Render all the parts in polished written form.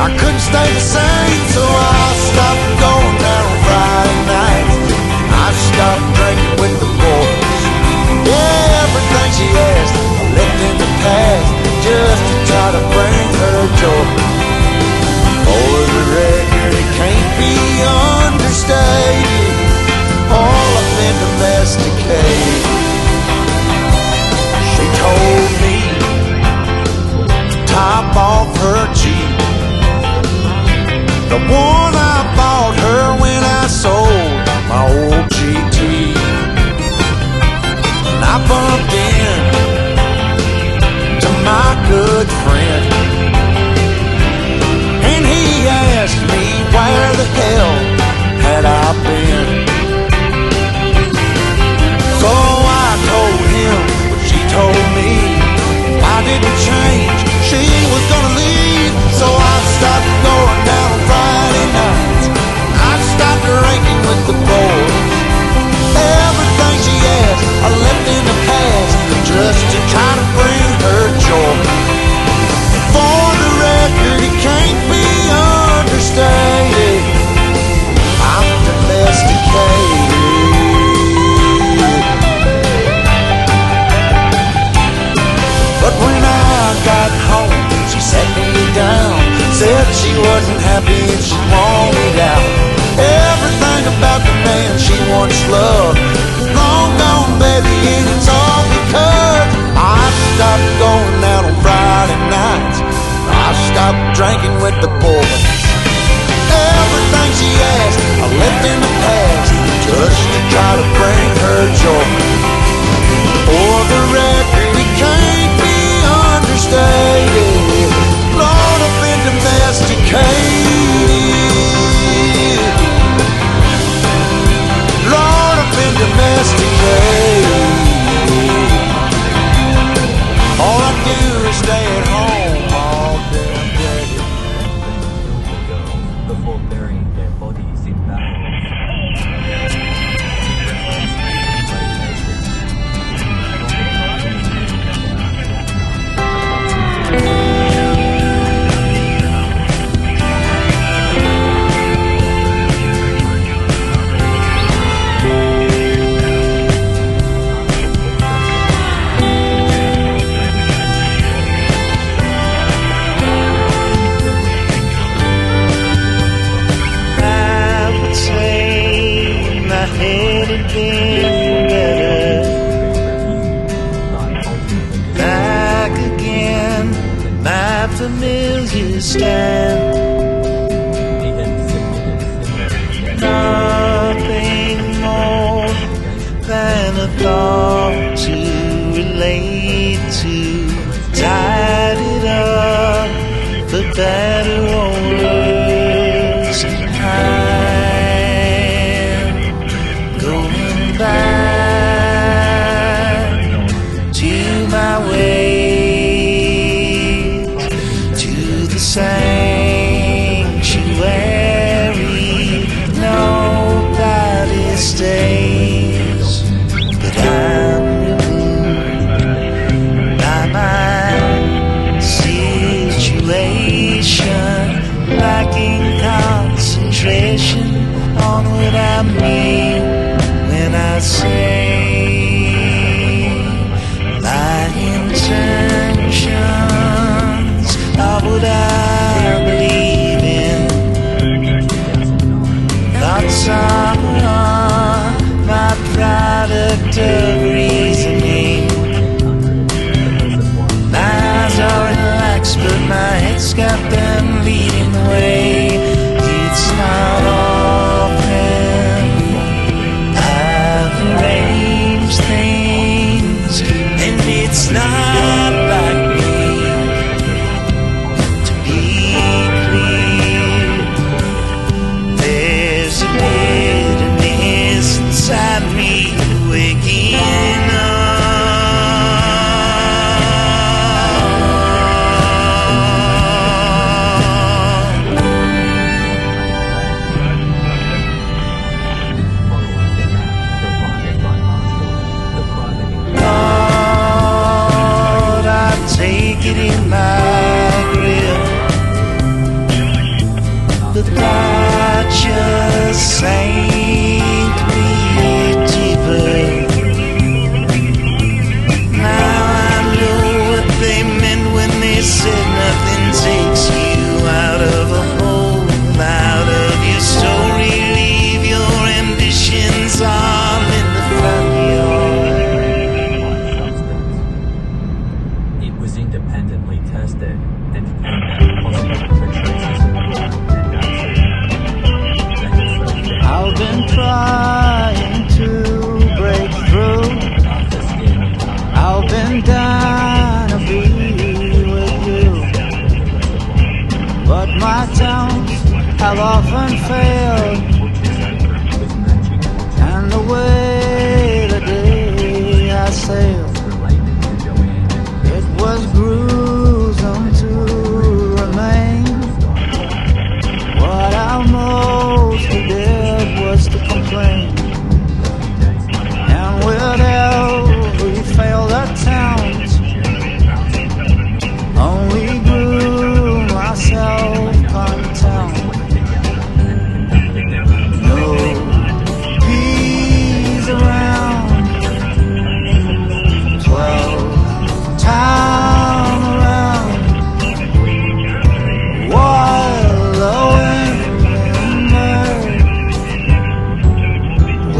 I couldn't stay the same, so I stopped going out on Friday nights. I stopped drinking with the boys. Yeah, everything she asked I left in the past, just to try to bring her joy. For the record, it can't be understated, all I've been domesticated. She told me to top off her Jeep, the one I bought her when I sold my old GT. And I bumped in to my good friend, and he asked me where the hell had I been. So I told him what she told me. I didn't change, she was gonna leave. So I stopped going out on Friday nights. I stopped drinking with the boys. Everything she asked I left in the past, just to try to bring her joy. For the record, it can't be understated, I'm domesticated. But when I got home, she sat me down, said she wasn't happy and she wanted out. Everything about the man she once loved, long gone, baby, and it's all because I stopped going out on Friday nights. I stopped drinking with the boys. Everything she asked I left in the past, just to try to bring her joy. For the record, it can't be understated, Lord, I've been domesticated. Lord, I've been domesticated. All I do is stay at home all damn day. Before burying their bodies in barrels. Back again, my familiar stand. Nothing more than a thought to relate to. Tied it up for better or worse. I'm going back to my ways, to the sanctuary. Nobody stays, but I'm removed by my situation, lacking concentration on what I mean when I say my intentions are what I believe in. Thoughts are my product of reasoning. My eyes are relaxed, but my head's got them leading the way. It's not often I've arranged But my towns have often failed, and the way the day has sailed, it was gruesome to remain. What I mostly did was to complain, and with every failed attempt, only grew my self-contempt. No peace around, 12 time around, wallowing in mud.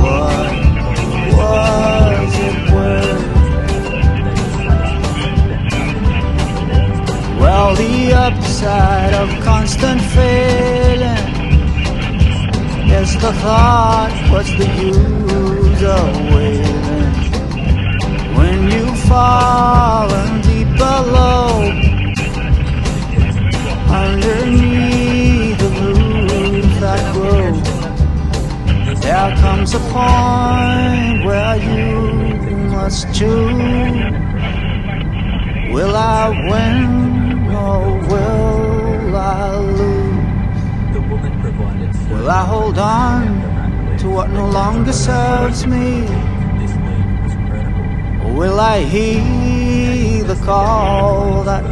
What was it worth? Well, the upside of constant failing is the thought, what's the use of wailing? When you've fallen deep below, underneath the roots that grow, there comes a point where you must choose. Will I win or will I lose? The woman provided Will I hold on to what no longer serves me? this lady was credible. Or will I heed the call that